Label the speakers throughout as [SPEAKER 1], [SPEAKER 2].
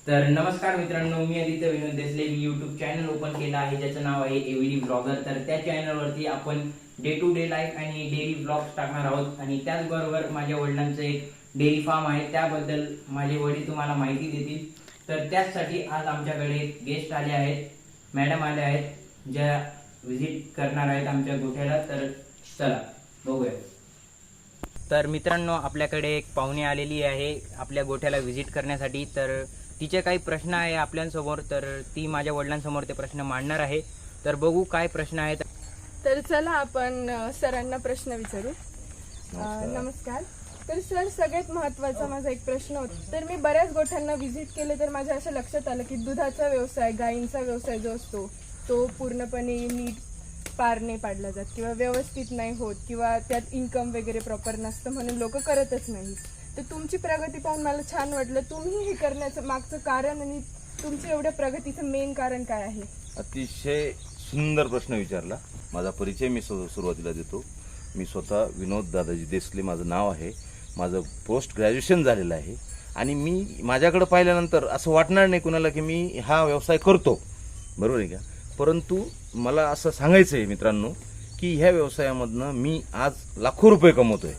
[SPEAKER 1] तर नमस्कार मित्रांनो, मी आदित्य विनोद देसले. मी यूट्यूब चॅनल ओपन केलं आहे ज्याचं नाव आहे एव्हरी ब्लॉगर. तर त्या चॅनलवरती आपण डे टू डे लाईफ आणि डेली ब्लॉग्स टाकणार आहोत. आणि त्याचबरोबर माझ्या वडिलांचं एक डेअरी फार्म आहे, त्याबद्दल माझे वडील तुम्हाला माहिती देतील. तर त्याचसाठी आज आमच्याकडे गेस्ट आले आहेत, मॅडम आले आहेत, ज्या व्हिजिट करणार आहेत आमच्या गोठ्याला. तर चला बघूया. तर मित्रांनो, आपल्याकडे एक पाहुणे आलेली आहे आपल्या गोठ्याला व्हिजिट करण्यासाठी. तर तिचे काही प्रश्न आहे आपल्यासमोर, तर ती माझ्या वडिलांसमोर ते प्रश्न मांडणार आहे. तर बघू काय प्रश्न आहेत.
[SPEAKER 2] तर चला आपण सरांना प्रश्न विचारू. नमस्कार. तर सर, सगळ्यात महत्त्वाचा माझा एक प्रश्न होता. तर मी बऱ्याच गोठ्यांना व्हिजिट केले, तर माझ्या असं लक्षात आलं की दुधाचा व्यवसाय, गायींचा व्यवसाय जो असतो तो पूर्णपणे नीट पार नाही पाडला जात किंवा व्यवस्थित नाही होत किंवा त्यात इन्कम वगैरे प्रॉपर नसतं म्हणून लोक करतच नाही. तर तुमची प्रगती पाहून मला छान वाटलं. तुम्ही हे करण्याचं मागचं कारण आणि तुमचं एवढ्या प्रगतीचं मेन कारण काय आहे?
[SPEAKER 3] अतिशय सुंदर प्रश्न विचारला. माझा परिचय मी सुरुवातीला देतो. मी स्वतः विनोद दादाजी देसले माझं नाव आहे. माझं पोस्ट ग्रॅज्युएशन झालेलं आहे आणि मी माझ्याकडे पाहिल्यानंतर असं वाटणार नाही कुणाला की मी हा व्यवसाय करतो, बरोबर आहे का? परंतु मला असं सांगायचं आहे मित्रांनो की ह्या व्यवसायामधनं मी आज लाखो रुपये कमवतोय.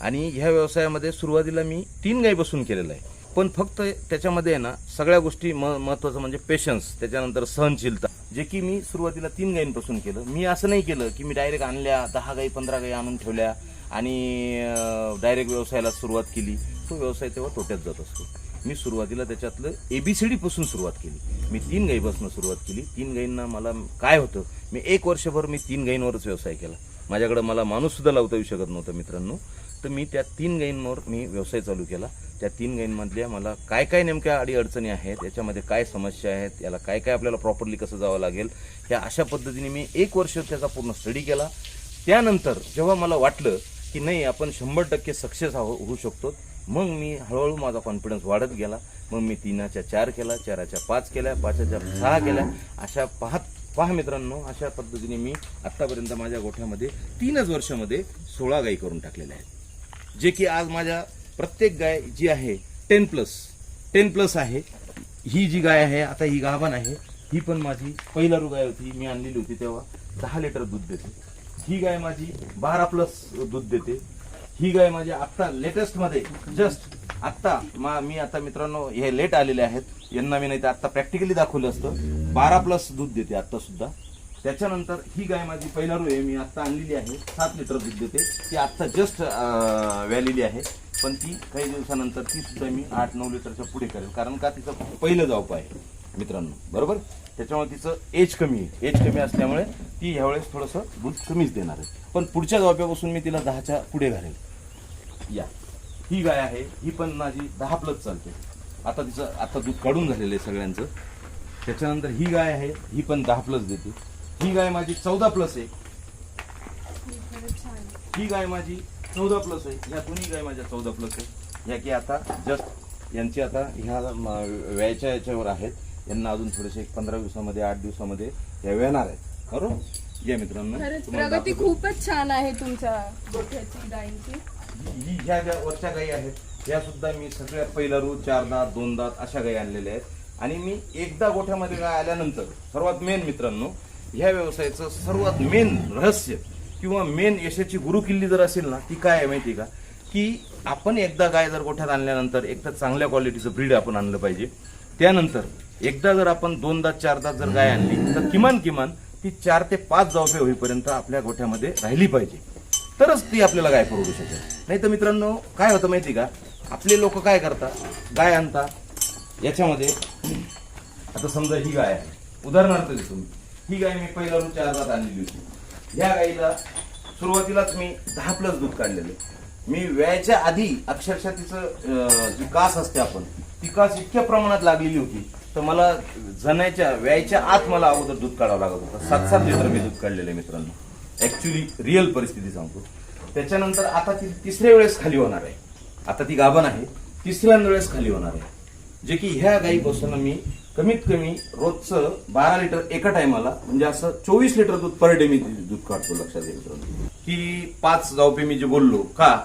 [SPEAKER 3] आणि ह्या व्यवसायामध्ये सुरुवातीला मी 3 गाई बसून केलेलं आहे. पण फक्त त्याच्यामध्ये आहे ना सगळ्या गोष्टी महत्त्वाचं म्हणजे पेशन्स, त्याच्यानंतर सहनशीलता, जे की मी सुरुवातीला 3 गायींपासून केलं. मी असं नाही केलं की मी डायरेक्ट आणल्या 10 गाई 15 गाई आणून ठेवल्या आणि डायरेक्ट व्यवसायाला सुरुवात केली. तो व्यवसाय तेव्हा तोट्यात जात असतो. मी सुरुवातीला त्याच्यातलं ABCD पासून सुरुवात केली. मी 3 गाईपासून सुरुवात केली. 3 गाईंना मला काय होतं, मी 1 वर्षभर मी 3 गाईंवरच व्यवसाय केला. माझ्याकडे मला माणूससुद्धा लावता येऊ शकत नव्हतं मित्रांनो. तर मी त्या 3 गाईंवर मी व्यवसाय चालू केला. त्या 3 गाईंमधल्या मला काय काय नेमक्या अडीअडचणी आहेत, याच्यामध्ये काय समस्या आहेत, याला काय काय आपल्याला प्रॉपरली कसं जावं लागेल, ह्या अशा पद्धतीने मी 1 वर्ष त्याचा पूर्ण स्टडी केला. त्यानंतर जेव्हा मला वाटलं की नाही आपण 100% सक्सेस होऊ शकतो, मग मी हळूहळू माझा कॉन्फिडन्स वाढत गेला. मग मी 3च्या 4 केला, 4च्या 5 केल्या, 5च्या 6 केल्या. अशा पहा मित्रांनो, अशा पद्धतीने मी आत्तापर्यंत माझ्या गोठ्यामध्ये 3च वर्षामध्ये 16 गाई करून टाकलेल्या आहेत. जे की आज माझ्या प्रत्येक गाय जी आहे 10 प्लस आहे. ही जी गाय आहे आता ही गाभण आहे. ही पण माझी पहिला गाय होती, मी आणलेली होती तेव्हा 10 लिटर दूध देते. ही गाय माझी 12 प्लस दूध देते. ही गाय माझी आत्ता लेटेस्ट मध्ये जस्ट आत्ता मी आता मित्रांनो हे लेट आलेले आहेत, यांना मी नाही तर आत्ता प्रॅक्टिकली दाखवलं असतं. 12 प्लस दूध देते आत्ता सुद्धा. त्याच्यानंतर ही गाय माझी पहिला आहे, मी आत्ता आणलेली आहे, 7 लिटर दूध देते. ती आत्ता जस्ट व्यालेली आहे, पण ती काही दिवसानंतर ती सुद्धा मी 8-9 लिटरच्या पुढे करेल. कारण का तिचं पहिलं जावप आहे मित्रांनो, बरोबर. त्याच्यामुळे तिचं एज कमी आहे. एज कमी असल्यामुळे ती ह्यावेळेस थोडंसं दूध कमीच देणार आहे. पण पुढच्या जावप्यापासून मी तिला 10च्या पुढे घालेल. या ही गाय आहे, ही पण माझी 10 प्लस चालते. आता तिचं आता दूध काढून झालेलं आहे सगळ्यांचं. त्याच्यानंतर ही गाय आहे, ही पण 10 प्लस देते. ही गाय माझी 14 प्लस आहे. ही गाय माझी 14 प्लस आहे. ह्या दोन्ही गाय माझ्या 14 प्लस आहे. ह्या की आता जस्ट यांची आता ह्या व्यायच्या याच्यावर आहेत. यांना अजून थोडेसे 15 दिवसामध्ये 8 दिवसामध्ये ह्या वेणार आहेत, बरोबर. या मित्रांनो,
[SPEAKER 2] प्रगती खूपच छान आहे तुमच्या गोठ्याची, गायींची.
[SPEAKER 3] ह्या ज्या वरच्या गायी आहेत ह्या सुद्धा मी सगळ्या पहिला 4 दात 2 दात अशा गायी आणलेल्या आहेत. आणि मी एकदा गोठ्यामध्ये गाय आल्यानंतर सर्वात मेन मित्रांनो, ह्या व्यवसायाचं सर्वात मेन रहस्य किंवा मेन यशाची गुरुकिल्ली जर असेल ना, ती काय आहे माहिती का, की आपण एकदा गाय जर गोठ्यात आणल्यानंतर एक तर चांगल्या क्वालिटीचं ब्रीड आपण आणलं पाहिजे. त्यानंतर एकदा जर आपण 2 दात 4 दात जर गाय आणली तर किमान ती 4 ते 5 जावपे होईपर्यंत आपल्या गोठ्यामध्ये राहिली पाहिजे, तरच ती आपल्याला गाय परवडू शकेल. नाही तर मित्रांनो काय होतं माहिती का, आपले लोक काय करतात, गाय आणतात याच्यामध्ये. आता समजा ही गाय आहे, उदाहरणार्थ देतो मी. ही गाय मी पहिला 4 दात आणलेली होती. ह्या गायीला सुरुवातीलाच मी 10 प्लस दूध काढलेलं. मी व्यायच्या आधी अक्षरशः तिचं जी कास असते आपण, ती कास इतक्या प्रमाणात लागलेली होती तर मला व्यायच्या आत मला अगोदर दूध काढावं लागत होतं. 7-7 लिटर मी दूध काढलेलं आहे मित्रांनो, ऍक्च्युली रिअल परिस्थिती सांगतो. त्याच्यानंतर आता ती 3ऱ्या वेळेस खाली होणार आहे. आता ती गाभण आहे, 3ऱ्या वेळेस खाली होणार आहे. जे की ह्या गायीपासून मी कमीत कमी रोजचं 12 लिटर एका टायमाला, म्हणजे असं 24 लिटर दूध पर डे मी दूध काढतो. लक्षात घ्या मित्रांनो की 5 जावपे मी जे बोललो का,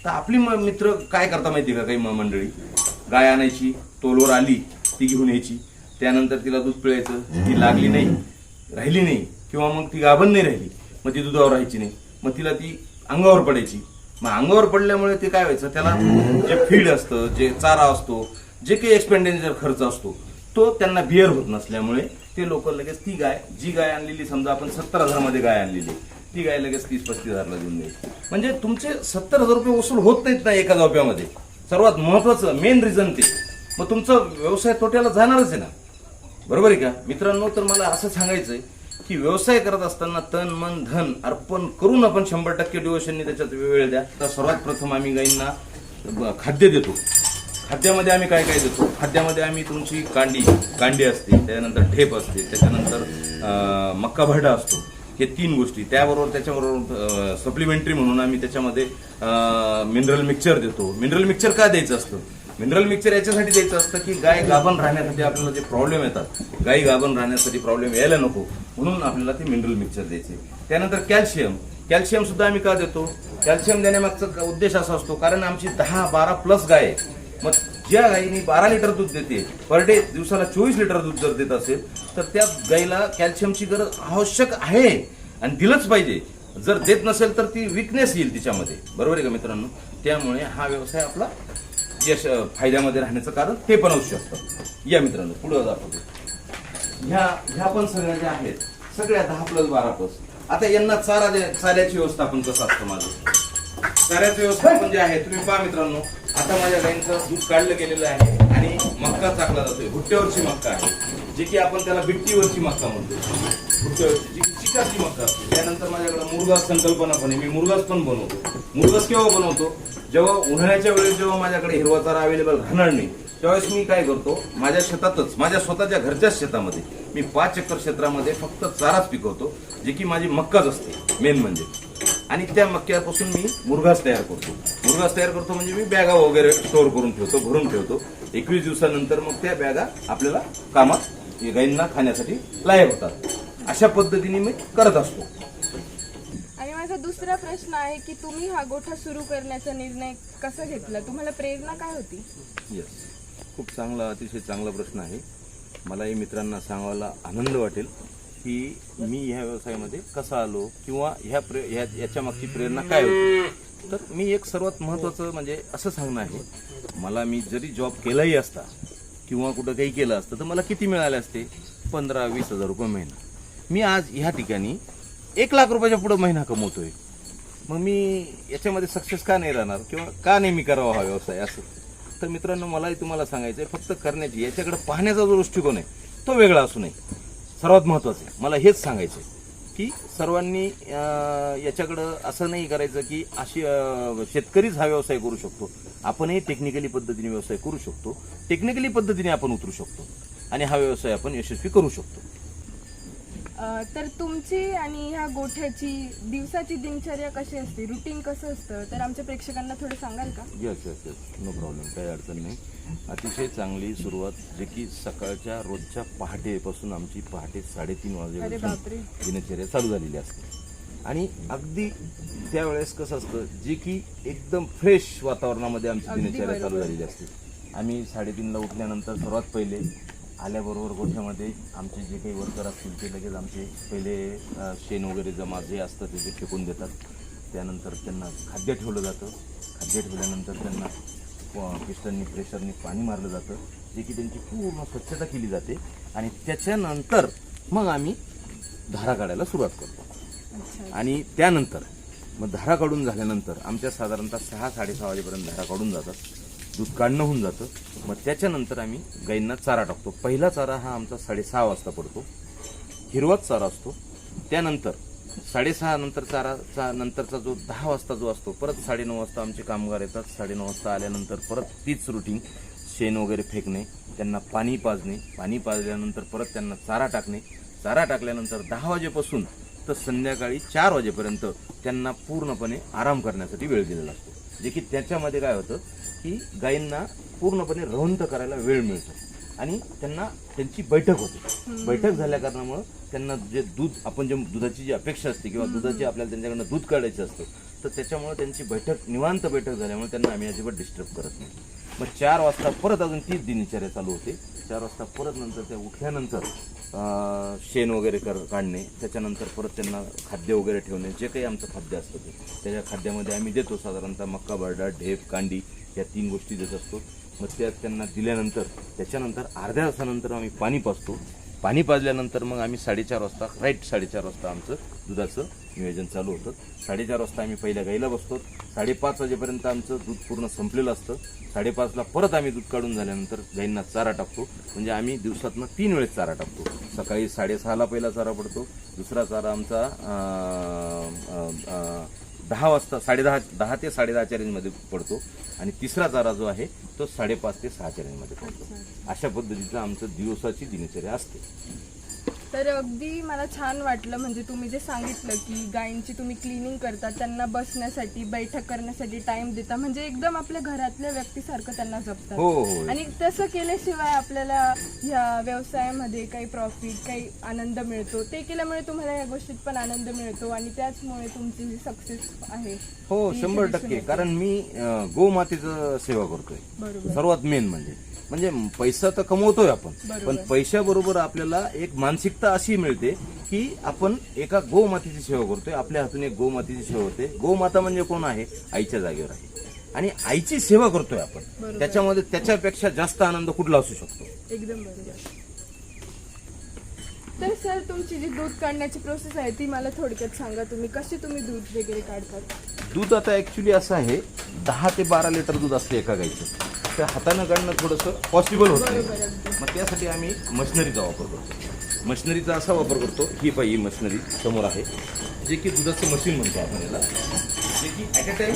[SPEAKER 3] तर आपली मित्र काय करता माहिती का, काही मंडळी गाय आणायची, तोलवर आली ती घेऊन यायची, त्यानंतर तिला दूध पिळायचं, ती लागली नाही, राहिली नाही किंवा मग ती गाभण नाही राहिली, मग ती दुधावर राहायची नाही, मग तिला ती अंगावर पडायची. मग अंगावर पडल्यामुळे ते काय व्हायचं, त्याला जे फीड असतं, जे चारा असतो, जे काही एक्सपेंडिचर खर्च असतो तो त्यांना बिअर होत नसल्यामुळे ते लोक लगेच ती गाय, जी गाय आणलेली समजा आपण 70,000 मध्ये गाय आणलेली, ती गाय लगेच 30-35,000ला देऊन द्यायची. म्हणजे तुमचे 70,000 रुपये वसूल होत नाहीत ना एका झोप्यामध्ये. सर्वात महत्वाचं मेन रिझन ते. मग तुमचा व्यवसाय तोट्याला जाणारच आहे ना, बरोबर आहे का मित्रांनो? तर मला असं सांगायचंय की व्यवसाय करत असताना तन मन धन अर्पण करून आपण 100% डिवोशननी त्याच्यात वेळ द्या. तर सर्वात प्रथम आम्ही गायींना खाद्य देतो. खाद्यामध्ये आम्ही काय काय देतो? खाद्यामध्ये आम्ही तुमची कांडी असते, त्याच्यानंतर ठेप असते, त्याच्यानंतर मक्का भरडा असतो. हे 3 गोष्टी. त्याच्याबरोबर सप्लिमेंटरी म्हणून आम्ही त्याच्यामध्ये मिनरल मिक्सचर देतो. मिनरल मिक्सचर का द्यायचं असतं? मिनरल मिक्सचर याच्यासाठी द्यायचं असतं की गाय गाभण राहण्यासाठी आपल्याला जे प्रॉब्लेम येतात, गायी गाभण राहण्यासाठी प्रॉब्लेम यायला नको म्हणून आपल्याला ते मिनरल मिक्सचर द्यायचे. त्यानंतर कॅल्शियम सुद्धा आम्ही का देतो? कॅल्शियम देण्यामागचा उद्देश असा असतो कारण आमची 10-12 प्लस गाय आहे. मग ज्या गायीने 12 लिटर दूध देते पर डे, दिवसाला 24 लिटर दूध जर देत असेल तर त्या गायीला कॅल्शियमची गरज आवश्यक आहे आणि दिलंच पाहिजे. जर देत नसेल तर ती विकनेस येईल तिच्यामध्ये, बरोबर आहे का मित्रांनो? त्यामुळे हा व्यवसाय आपला यश फायद्यामध्ये राहण्याचं कारण ते पण असू शकतं. या मित्रांनो पुढे दाखवतो. ह्या पण सगळ्या ज्या आहेत सगळ्या 10+12+. आता यांना चाऱ्याची व्यवस्थापन कसं असतं माझं? चाऱ्याचं व्यवस्थापन जे आहे तुम्ही पहा मित्रांनो. आता माझ्या गायींचं दूध काढलं गेलेलं आहे आणि मक्का टाकला जातोय. भुट्ट्यावरची मक्का आहे, जे की आपण त्याला बिट्टीवरची मक्का म्हणतो. भुट्ट्यावरची जी चिकाची मक्का असते. त्यानंतर माझ्याकडे मुरघास संकल्पना पण आहे. मी मुरघास पण बनवतो. मुरघास केव्हा बनवतो? जेव्हा उन्हाळ्याच्या वेळेस जेव्हा माझ्याकडे हिरवा चारा अवेलेबल राहणार नाही त्यावेळेस मी काय करतो, माझ्या शेतातच, माझ्या स्वतःच्या घरच्याच शेतामध्ये मी 5 एकर क्षेत्रामध्ये फक्त चाराच पिकवतो, जे की माझी मक्काच असते मेन म्हणजे. आणि त्या मक्यापासून मी मुरघास तयार करतो. मुरघास तयार करतो म्हणजे मी बॅगा वगैरे स्टोअर करून ठेवतो, भरून ठेवतो. 21 दिवसानंतर मग त्या बॅगा आपल्याला कामात गायींना खाण्यासाठी लायक होतात. अशा पद्धतीने मी करत असतो.
[SPEAKER 2] आणि माझा दुसरा प्रश्न आहे की तुम्ही हा गोठा सुरू करण्याचा निर्णय कसा घेतला? तुम्हाला प्रेरणा काय होती?
[SPEAKER 3] येस, खूप चांगला, अतिशय चांगला प्रश्न आहे. मलाही मित्रांना सांगायला आनंद वाटेल की मी ह्या व्यवसायामध्ये कसा आलो किंवा याच्या मागची प्रेरणा काय होती. तर मी एक सर्वात महत्त्वाचं म्हणजे असं सांगणं आहे, मला मी जरी जॉब केलाही असता किंवा कुठं काही केलं असतं तर मला किती मिळाले असते? 15-20 हजार रुपये महिना. मी आज ह्या ठिकाणी 1 लाख रुपयाच्या पुढे महिना कमवतोय. मग मी याच्यामध्ये सक्सेस का नाही राहणार किंवा का नाही मी करावा हा व्यवसाय असं? तर मित्रांनो मलाही तुम्हाला सांगायचं आहे, फक्त करण्याची, याच्याकडे पाहण्याचा जो दृष्टिकोन आहे तो वेगळा असू नये. सर्वात महत्त्वाचं आहे मला हेच सांगायचं आहे की सर्वांनी याच्याकडं असं नाही करायचं की अशी शेतकरीच हा व्यवसाय करू शकतो. आपणही टेक्निकली पद्धतीने व्यवसाय करू शकतो. टेक्निकली पद्धतीने आपण उतरू शकतो आणि हा व्यवसाय आपण यशस्वी करू शकतो.
[SPEAKER 2] तर तुमची आणि ह्या गोठ्याची दिवसाची दिनचर्या कशी असते? रुटीन कसं असतं? तर आमच्या प्रेक्षकांना थोडं सांगाल का?
[SPEAKER 3] यस, नो प्रॉब्लेम, काही अडचण नाही. अतिशय चांगली सुरुवात, जे की सकाळच्या रोजच्या पहाटेपासून आमची पहाटे 3:30 वाजेपासून दिनचर्या चालू झालेली असते. आणि अगदी त्यावेळेस कसं असतं, जे की एकदम फ्रेश वातावरणामध्ये आमची दिनचर्या चालू झालेली असते. आम्ही 3:30ला उठल्यानंतर सर्वात पहिले आल्याबरोबर गोठ्यामध्ये आमचे जे काही वर्कर असतील ते लगेच आमचे पहिले शेण वगैरे जमा जे असतं ते फेकून देतात. त्यानंतर त्यांना खाद्य ठेवलं जातं. खाद्य ठेवल्यानंतर त्यांना पिस्टननी प्रेशरनी पाणी मारलं जातं, जे की त्यांची पूर्ण स्वच्छता केली जाते. आणि त्याच्यानंतर मग आम्ही धारा काढायला सुरुवात करतो. आणि त्यानंतर मग धारा काढून झाल्यानंतर आमच्या साधारणतः 6-6:30 वाजेपर्यंत धारा काढून जातात. दूध काढणं होऊन जातं. मग त्याच्यानंतर आम्ही गायींना चारा टाकतो. पहिला चारा हा आमचा 6:30 वाजता पडतो. हिरवाच चारा असतो. त्यानंतर 6:30 नंतर चाराचा नंतरचा जो 10 वाजता जो असतो, परत 9:30 वाजता आमचे कामगार येतात. 9:30 वाजता आल्यानंतर परत तीच रुटीन, शेण वगैरे फेकणे, त्यांना पाणी पाजणे, पाणी पाजल्यानंतर परत त्यांना चारा टाकणे. चारा टाकल्यानंतर 10 वाजेपासून तर संध्याकाळी 4 वाजेपर्यंत त्यांना पूर्णपणे आराम करण्यासाठी वेळ दिलेला असतो. जे की त्याच्यामध्ये काय होतं की गायींना पूर्णपणे रवंथ करायला वेळ मिळतो आणि त्यांना त्यांची बैठक होते. बैठक झाल्या कारणामुळं त्यांना जे दूध, आपण जे दुधाची जी अपेक्षा असते किंवा दुधाची आपल्याला त्यांच्याकडनं दूध काढायचं असतं, तर त्याच्यामुळे त्यांची बैठक, निवांत बैठक झाल्यामुळे त्यांना आम्ही अजिबात डिस्टर्ब करत नाही. मग 4 वाजता परत अजून तीच दिनचर्या चालू होते. 4 वाजता परत नंतर त्या उठल्यानंतर शेण वगैरे काढणे, त्याच्यानंतर परत त्यांना खाद्य वगैरे ठेवणे, जे काही आमचं खाद्य असतं ते त्याच्या खाद्यामध्ये आम्ही देतो. साधारणतः मक्का, बरडा, ढेप, कांडी या 3 गोष्टी देत असतो. मग त्या त्यांना दिल्यानंतर त्याच्यानंतर अर्ध्या तासानंतर आम्ही पाणी पाजतो. पाणी पाजल्यानंतर मग आम्ही 4:30 वाजता, राईट 4:30 वाजता आमचं दुधाचं नियोजन चालू होतं. 4:30 वाजता आम्ही पहिल्या गाईला बसतो. 5:30 वाजेपर्यंत आमचं दूध पूर्ण संपलेलं असतं. 5:30ला परत आम्ही दूध काढून झाल्यानंतर गाईंना चारा टाकतो. म्हणजे आम्ही दिवसातनं 3 वेळेस चारा टाकतो. सकाळी 6:30ला पहिला चारा पडतो, दुसरा चारा आमचा 10 वाजता 10 ते 10:30च्या रेंजमध्ये पडतो, आणि तिसरा चारा जो आहे तो 5:30 ते 6च्या रेंजमध्ये पडतो. अशा पद्धतीचं आमचं दिवसाची दिनचर्या असते.
[SPEAKER 2] तर अगदी मला छान वाटलं, म्हणजे तुम्ही जे सांगितलं की गायींची तुम्ही क्लिनिंग करता, त्यांना बसण्यासाठी, बैठक करण्यासाठी टाइम देता, म्हणजे एकदम आपल्या घरातल्या व्यक्तीसारखं त्यांना जपतात.
[SPEAKER 3] हो.
[SPEAKER 2] आणि तसं केल्याशिवाय आपल्याला ह्या व्यवसायामध्ये काही प्रॉफिट, काही आनंद मिळतो. ते केल्यामुळे तुम्हाला या गोष्टीत पण आनंद मिळतो, आणि त्याचमुळे तुमची जी सक्सेस आहे
[SPEAKER 3] हो,
[SPEAKER 2] ती
[SPEAKER 3] 100%
[SPEAKER 2] दिसून येते.
[SPEAKER 3] कारण मी गोमातेचं सेवा करतोय.
[SPEAKER 2] बरोबर.
[SPEAKER 3] सर्वात मेन म्हणजे पैसा तर कमवतोय आपण,
[SPEAKER 2] बरोबर.
[SPEAKER 3] पण पैशाबरोबर आपल्याला एक मानसिकता अशी मिळते की आपण एका गोमातेची सेवा करतोय. आपल्या हातून एक गोमातेची सेवा होते. गोमाता म्हणजे कोण आहे? आईच्या जागेवर आहे, आणि आईची सेवा करतोय आपण.
[SPEAKER 2] बरोबर.
[SPEAKER 3] त्याच्यामध्ये त्याच्यापेक्षा जास्त आनंद कुठला असू शकतो?
[SPEAKER 2] एकदम बरोबर. तर सर, तुमची जी दूध काढण्याची प्रोसेस आहे ती मला थोडक्यात सांगा. तुम्ही दूध वगैरे काढतात?
[SPEAKER 3] दूध आता ऍक्च्युली असं आहे, 10 ते 12 लिटर दूध असते एका गाईचं. त्या हातानं काढणं थोडंसं पॉसिबल होत नाही.
[SPEAKER 2] बरोबर, अगदी.
[SPEAKER 3] मग त्यासाठी आम्ही मशिनरीचा वापर करतो. मशिनरीचा असा वापर करतो, ही पाहिजे मशिनरी समोर आहे, जे की दुधाचं मशीन म्हणतो आपण याला, जे की ॲट अ टाइम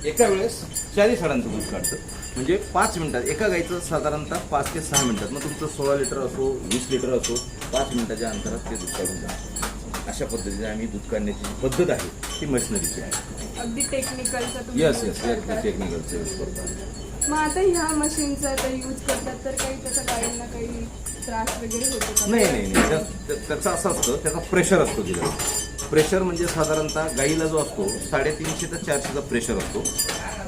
[SPEAKER 3] एका वेळेस 40 साडांचं दूध काढतं. म्हणजे 5 मिनिटात एका गाईचं साधारणतः 5 ते 6 मिनिटात, मग तुमचं 16 लिटर असो, 20 लिटर असो, 5 मिनिटाच्या अंतरात ते दूध काढून जातं. अशा पद्धतीने आम्ही दूध काढण्याची पद्धत आहे ती मशिनरीची आहे.
[SPEAKER 2] अगदी टेक्निकलचा तुम्ही
[SPEAKER 3] येस
[SPEAKER 2] use करतात.
[SPEAKER 3] टेक्निकलचं यूज करतो.
[SPEAKER 2] मग आता ह्या मशीनचा तर यूज करतात, तर काही त्याचा गायींना काही त्रास वगैरे होतो का?
[SPEAKER 3] नाही. त्याचं असं असतं, त्याचा प्रेशर असतो तिला. प्रेशर म्हणजे साधारणतः गाईला जो असतो 350 ते 400चा प्रेशर असतो,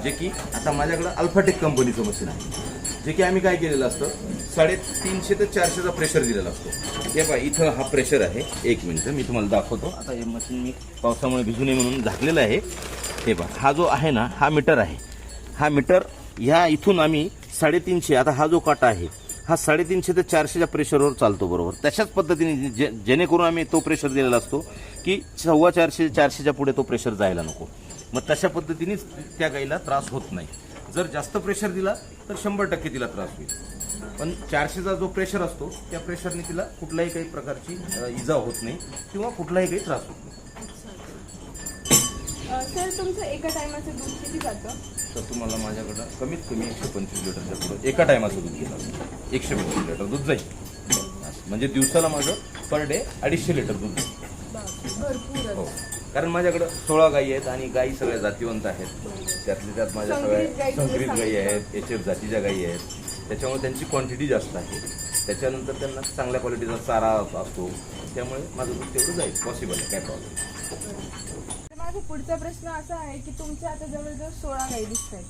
[SPEAKER 3] जे की आता माझ्याकडं अल्फाटेक कंपनीचं मशीन आहे, जे की आम्ही काय केलेलं असतं, 350 ते 400चा प्रेशर दिलेला असतो. हे पहा, इथं हा प्रेशर आहे. 1 मिनिट मी तुम्हाला दाखवतो. आता हे मशीन मी पावसामुळे भिजू नये म्हणून झाकलेलं आहे. हे पहा, हा जो आहे ना, हा मीटर आहे. हा मीटर ह्या इथून आम्ही 350, आता हा जो काटा आहे हा 350 ते 400च्या प्रेशरवर चालतो. बरोबर तशाच पद्धतीने जेणेकरून आम्ही तो प्रेशर दिलेला असतो की 450 400च्या पुढे तो प्रेशर जायला नको. मग तशा पद्धतीनेच त्या गाईला त्रास होत नाही. जर जास्त प्रेशर दिला तर 100% तिला त्रास होईल, पण 400चा जो प्रेशर असतो त्या प्रेशरने तिला कुठल्याही काही प्रकारची इजा होत नाही किंवा कुठलाही काही त्रास होत नाही.
[SPEAKER 2] सर, तुमचं एका टायमाचं दूध किती जातं?
[SPEAKER 3] तर तुम्हाला माझ्याकडं कमीत कमी 125 लिटरच्या पुढे एका टायमाचं दूध गेलं, 125 लिटर दूध जाईल. म्हणजे दिवसाला माझं पर डे 250 लिटर दूध जाईल.
[SPEAKER 2] भरपूर.
[SPEAKER 3] हो, कारण माझ्याकडं 16 गायी आहेत आणि गायी सगळ्या जातीवंत आहेत. त्यातल्या त्यात माझ्या सगळ्या संकरित गायी आहेत, HF जातीच्या गायी आहेत. त्याच्यामुळे त्यांची क्वांटिटी जास्त आहे. त्याच्यानंतर त्यांना चांगल्या क्वालिटीचा चारा असतो, त्यामुळे माझं दूध तेवढं जाईल, पॉसिबल आहे, काय प्रॉब्लेम.
[SPEAKER 2] माझा पुढचा प्रश्न असा आहे की तुमच्या आता जवळजवळ 16 गायी दिसत आहेत,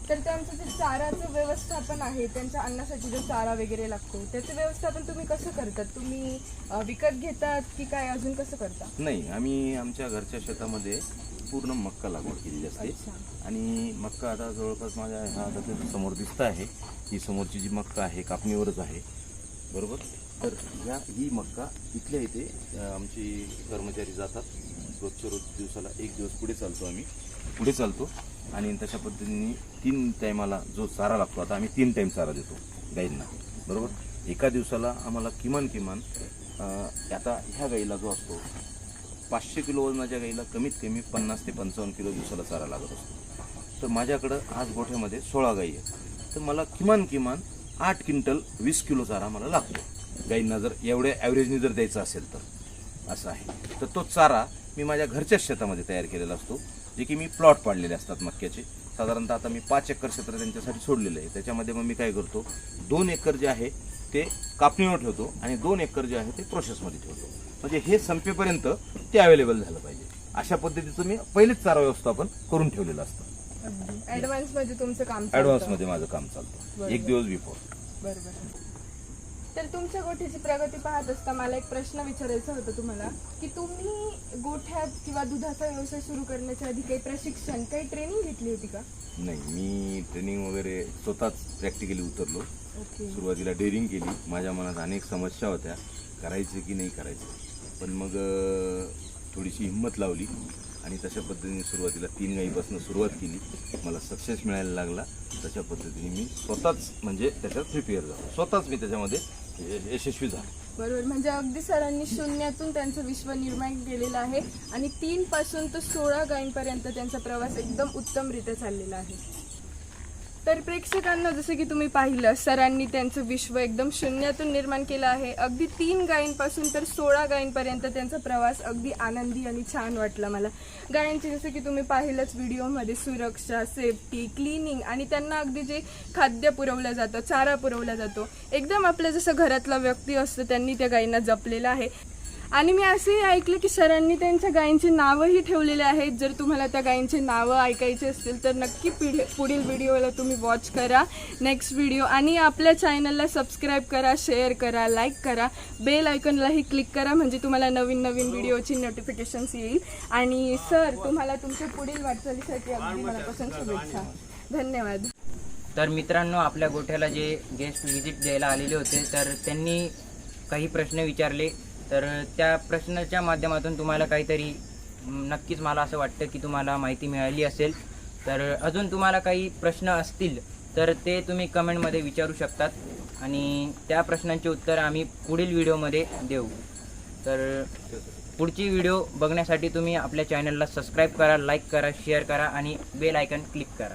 [SPEAKER 2] तर त्यांचं जे चाराचं व्यवस्थापन आहे, त्यांच्या अन्नासाठी जो चारा वगैरे लागतो, त्याचं व्यवस्थापन तुम्ही कसं करतात? तुम्ही विकत घेतात की काय अजून कसं करता?
[SPEAKER 3] नाही, आम्ही आमच्या घरच्या शेतामध्ये पूर्ण मक्का लागवड केलेली असते. आणि मक्का आता जवळपास माझ्या ह्या आता समोर दिसत आहे, ही समोरची जी मक्का आहे कापणीवरच आहे. बरोबर, तर ही मक्का इथल्या इथे आमची कर्मचारी जातात. रोजच्या रोज दिवसाला 1 दिवस आम्ही पुढे चालतो आणि तशा पद्धतीने 3 टायमाला जो चारा लागतो, आता आम्ही 3 टाईम चारा देतो गाईंना. बरोबर, एका दिवसाला आम्हाला किमान आता ह्या गाईला जो असतो 500 किलो वजनाच्या गाईला कमीत कमी 50 ते 55 किलो दिवसाला चारा लागत असतो. तर माझ्याकडं आज गोठ्यामध्ये 16 गाई आहेत, तर मला किमान 8 क्विंटल 20 किलो चारा मला लागतो गाईंना, जर एवढ्या ॲव्हरेजने जर द्यायचा असेल तर. असं आहे. तर तो चारा मी माझ्या घरच्याच शेतामध्ये तयार केलेला असतो, जे की मी प्लॉट पाडलेले असतात मक्याचे. साधारणतः आता मी 5 एकर क्षेत्र त्यांच्यासाठी सोडलेलं आहे. त्याच्यामध्ये मग मी काय करतो, 2 एकर जे आहे ते कापणीवर ठेवतो आणि 2 एकर जे आहे ते प्रोसेसमध्ये ठेवतो. म्हणजे हे संपेपर्यंत ते अवेलेबल झालं पाहिजे. अशा पद्धतीचं मी पहिलेच चारा व्यवस्थापन करून ठेवलेलं असतं.
[SPEAKER 2] ऍडव्हान्स मध्ये तुमचं काम चालतं.
[SPEAKER 3] ऍडव्हान्स मध्ये माझं काम चालतं,
[SPEAKER 2] बरोबर.
[SPEAKER 3] 1 दिवस बिफोर.
[SPEAKER 2] बरोबर. तर तुमच्या गोठ्याची प्रगती पाहत असता मला एक प्रश्न विचारायचा होता तुम्हाला, की तुम्ही गोठ्यात किंवा दुधाचा व्यवसाय सुरू करण्याच्या आधी काही प्रशिक्षण, काही ट्रेनिंग घेतली होती का?
[SPEAKER 3] नाही, मी ट्रेनिंग वगैरे स्वतःच प्रॅक्टिकली उतरलो.
[SPEAKER 2] ओके.
[SPEAKER 3] सुरुवातीला डेअरिंग केली, माझ्या मनात अनेक समस्या होत्या, करायचं की नाही करायचं, पण मग थोडीशी हिंमत लावली आणि तशा पद्धतीने सुरुवातीला 3 गाईपासून सुरुवात केली. मला सक्सेस मिळायला लागला. तशा पद्धतीने मी स्वतःच म्हणजे त्याच्यात प्रिपेअर झालो, स्वतःच मी त्याच्यामध्ये यशस्वी झालो.
[SPEAKER 2] बरोबर. म्हणजे अगदी सरांनी शून्यातून त्यांचं विश्व निर्माण केलेलं आहे आणि 3 पासून तर 16 गायींपर्यंत त्यांचा प्रवास एकदम उत्तमरित्या चाललेला आहे. तर प्रेक्षकांना जसं की तुम्ही पाहिलं, सरांनी त्यांचं विश्व एकदम शून्यातून निर्माण केलं आहे. अगदी 3 गायींपासून तर 16 गायींपर्यंत त्यांचा प्रवास अगदी आनंदी आणि छान वाटला मला. गायींची जसं की तुम्ही पाहिलंच व्हिडिओमध्ये सुरक्षा, सेफ्टी, क्लिनिंग आणि त्यांना अगदी जे खाद्य पुरवलं जातं, चारा पुरवला जातो, एकदम आपलं जसं घरातला व्यक्ती असतो त्यांनी त्या गायींना जपलेलं आहे. आणि मी असेही ऐकलं की सरांनी त्यांच्या गायींची नावंही ठेवलेले आहेत. जर तुम्हाला त्या गायींची नावं ऐकायची असतील तर नक्की पुढील व्हिडिओला तुम्ही वॉच करा, नेक्स्ट व्हिडिओ. आणि आपल्या चॅनलला सबस्क्राईब करा, शेअर करा, लाईक करा, बेल आयकॉनलाही क्लिक करा, म्हणजे तुम्हाला नवीन नवीन व्हिडिओची नोटिफिकेशन्स येईल. आणि सर, तुम्हाला तुमच्या पुढील वाटचालीसाठी अगदी मनापासून शुभेच्छा. धन्यवाद.
[SPEAKER 1] तर मित्रांनो, आपल्या गोठ्याला जे गेस्ट व्हिजिट द्यायला आलेले होते तर त्यांनी काही प्रश्न विचारले. तर त्या प्रश्नाच्या माध्यमातून तुम्हाला काहीतरी नक्कीच मला असं वाटतं की तुम्हाला माहिती मिळाली असेल. तर अजून तुम्हाला काही प्रश्न असतील तर ते तुम्ही कमेंटमध्ये विचारू शकतात आणि त्या प्रश्नांचे उत्तर आम्ही पुढील व्हिडिओमध्ये देऊ. तर पुढची व्हिडिओ बघण्यासाठी तुम्ही आपल्या चॅनलला सबस्क्राईब करा, लाईक करा, शेअर करा आणि बेल आयकॉन क्लिक करा.